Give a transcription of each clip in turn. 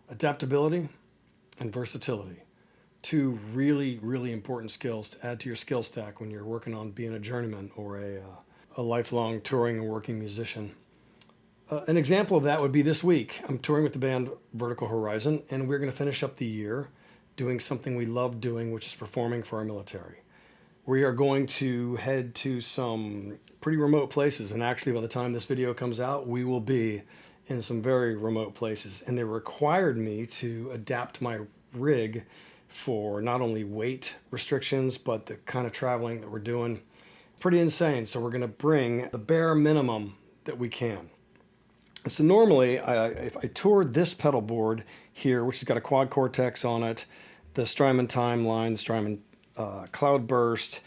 Adaptability and versatility. Two really, really important skills to add to your skill stack when you're working on being a journeyman or a lifelong touring and working musician. An example of that would be this week. I'm touring with the band Vertical Horizon, and we're going to finish up the year doing something we love doing, which is performing for our military. We are going to head to some pretty remote places, and actually by the time this video comes out, we will be in some very remote places, and they required me to adapt my rig for not only weight restrictions, but the kind of traveling that we're doing. Pretty insane. So we're going to bring the bare minimum that we can. So normally, if I toured this pedal board here, which has got a quad cortex on it, the Strymon timeline, the Strymon cloudburst,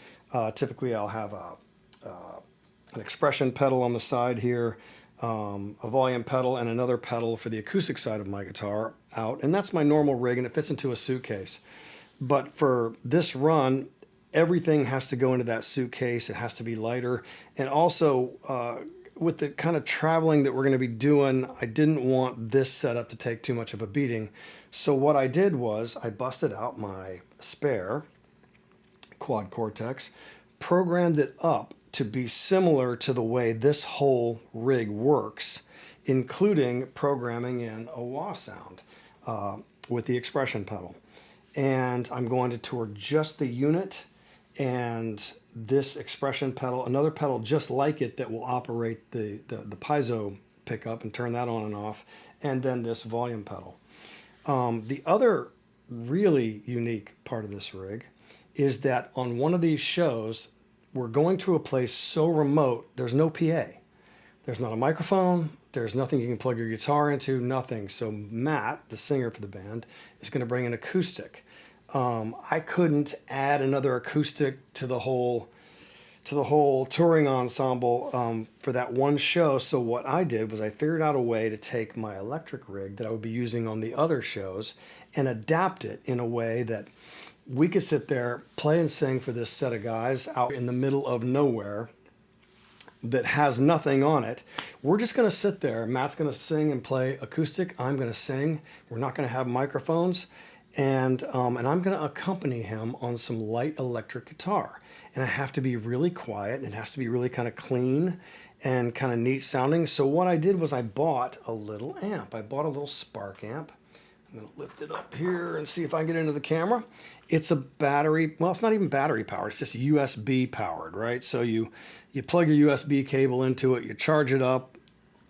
typically I'll have an expression pedal on the side here, a volume pedal, and another pedal for the acoustic side of my guitar out. And that's my normal rig, and it fits into a suitcase. But for this run, everything has to go into that suitcase. It has to be lighter. And also, with the kind of traveling that we're going to be doing, I didn't want this setup to take too much of a beating. So what I did was I busted out my spare quad cortex, programmed it up to be similar to the way this whole rig works, including programming in a wah sound with the expression pedal. And I'm going to tour just the unit and this expression pedal, another pedal just like it that will operate the piezo pickup and turn that on and off, and then this volume pedal. The other really unique part of this rig is that on one of these shows, we're going to a place so remote, there's no PA. There's not a microphone, there's nothing you can plug your guitar into, nothing. So Matt, the singer for the band, is going to bring an acoustic. I couldn't add another acoustic to the whole touring ensemble for that one show. So what I did was I figured out a way to take my electric rig that I would be using on the other shows and adapt it in a way that we could sit there, play and sing for this set of guys out in the middle of nowhere that has nothing on it. We're just going to sit there. Matt's going to sing and play acoustic. I'm going to sing. We're not going to have microphones. And I'm going to accompany him on some light electric guitar. And I have to be really quiet, and it has to be really kind of clean and kind of neat sounding. So what I did was I bought a little amp. I bought a little Spark amp. I'm going to lift it up here and see if I can get into the camera. It's a battery, well, it's not even battery powered, it's just USB powered, right? So you plug your USB cable into it, you charge it up,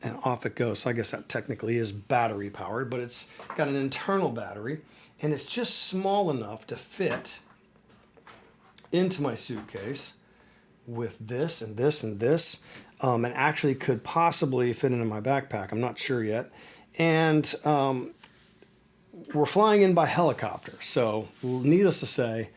and off it goes. So I guess that technically is battery powered, but it's got an internal battery, and it's just small enough to fit into my suitcase with this and this and this, and actually could possibly fit into my backpack. I'm not sure yet. And we're flying in by helicopter, so needless to say,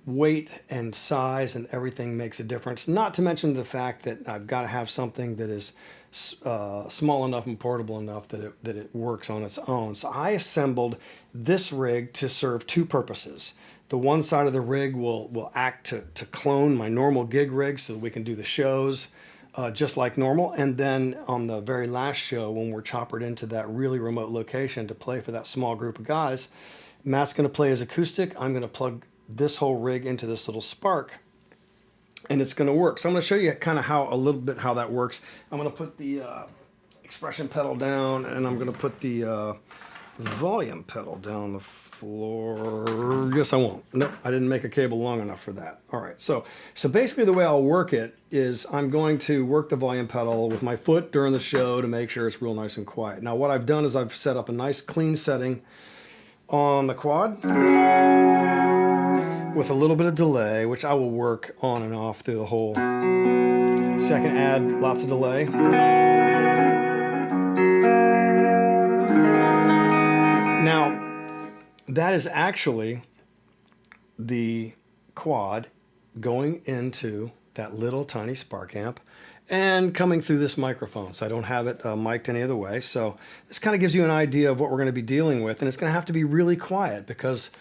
weight and size and everything makes a difference. Not to mention the fact that I've got to have something that is small enough and portable enough that it works on its own. So I assembled this rig to serve two purposes. The one side of the rig will act to clone my normal gig rig so that we can do the shows just like normal. And then on the very last show, when we're choppered into that really remote location to play for that small group of guys, Matt's going to play his acoustic. I'm going to plug this whole rig into this little Spark, and it's going to work. So I'm going to show you kind of a little bit how that works. I'm going to put the expression pedal down, and I'm going to put the volume pedal down the floor. Yes, I won't. Nope, I didn't make a cable long enough for that. All right, so basically the way I'll work it is I'm going to work the volume pedal with my foot during the show to make sure it's real nice and quiet. Now what I've done is I've set up a nice clean setting on the quad with a little bit of delay, which I will work on and off through the whole. So I can add lots of delay. Now, that is actually the quad going into that little tiny Spark amp and coming through this microphone. So I don't have it mic'd any other way. So this kind of gives you an idea of what we're going to be dealing with. And it's going to have to be really quiet because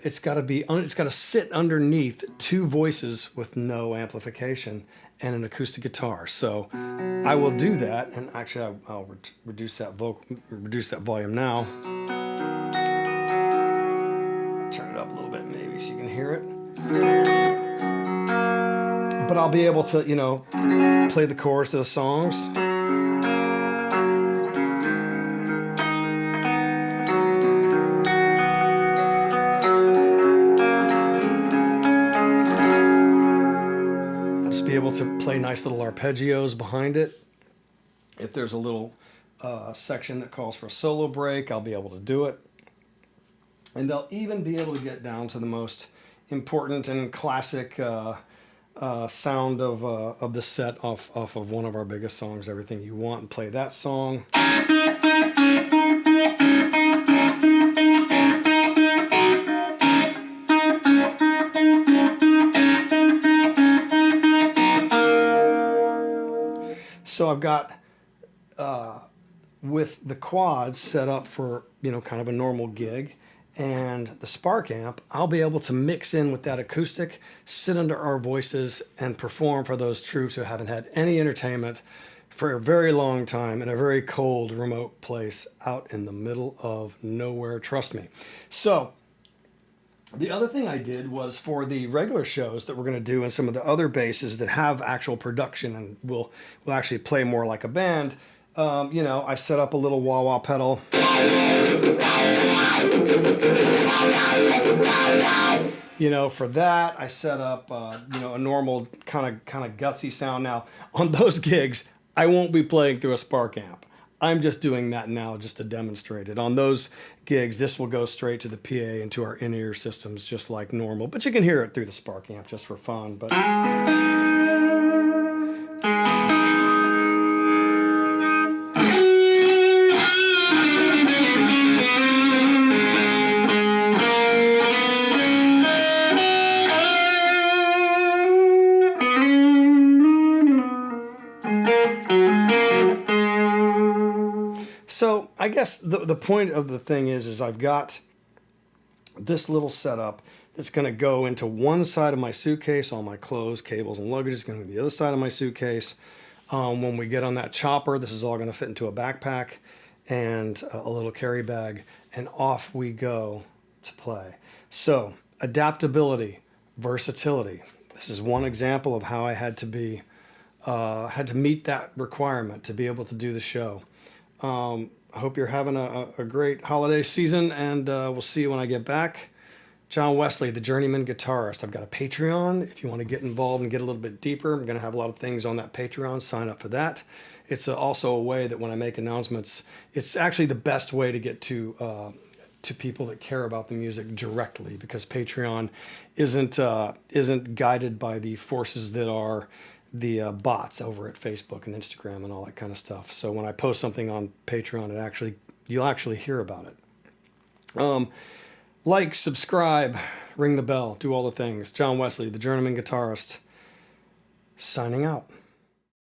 it's got to sit underneath two voices with no amplification and an acoustic guitar. So I will do that, and actually I'll reduce that volume now. Turn it up a little bit maybe so you can hear it. But I'll be able to, play the chorus to the songs. Be able to play nice little arpeggios behind it. If there's a little section that calls for a solo break, I'll be able to do it. And I'll even be able to get down to the most important and classic sound of the set off of one of our biggest songs, Everything You Want, and play that song. So I've got, with the quads set up for, kind of a normal gig, and the Spark amp, I'll be able to mix in with that acoustic, sit under our voices, and perform for those troops who haven't had any entertainment for a very long time in a very cold, remote place out in the middle of nowhere, trust me. So the other thing I did was for the regular shows that we're going to do and some of the other basses that have actual production and will actually play more like a band, I set up a little wah-wah pedal. For that, I set up, a normal kind of gutsy sound. Now, on those gigs, I won't be playing through a Spark amp. I'm just doing that now just to demonstrate it. On those gigs, this will go straight to the PA and to our in-ear systems just like normal. But you can hear it through the Spark amp just for fun. But so I guess the point of the thing is I've got this little setup that's going to go into one side of my suitcase. All my clothes, cables, and luggage is going to be the other side of my suitcase. When we get on that chopper, this is all going to fit into a backpack and a little carry bag, and off we go to play. So adaptability, versatility. This is one example of how I had to meet that requirement to be able to do the show. I hope you're having a great holiday season, and we'll see you when I get back. John Wesley, the Journeyman Guitarist. I've got a Patreon. If you want to get involved and get a little bit deeper, I'm going to have a lot of things on that Patreon. Sign up for that. It's also a way that when I make announcements, it's actually the best way to get to people that care about the music directly, because Patreon isn't guided by the forces that are the bots over at Facebook and Instagram and all that kind of stuff. So when I post something on Patreon, you'll actually hear about it. Like, subscribe, ring the bell, do all the things. John Wesley, the Journeyman Guitarist, signing out.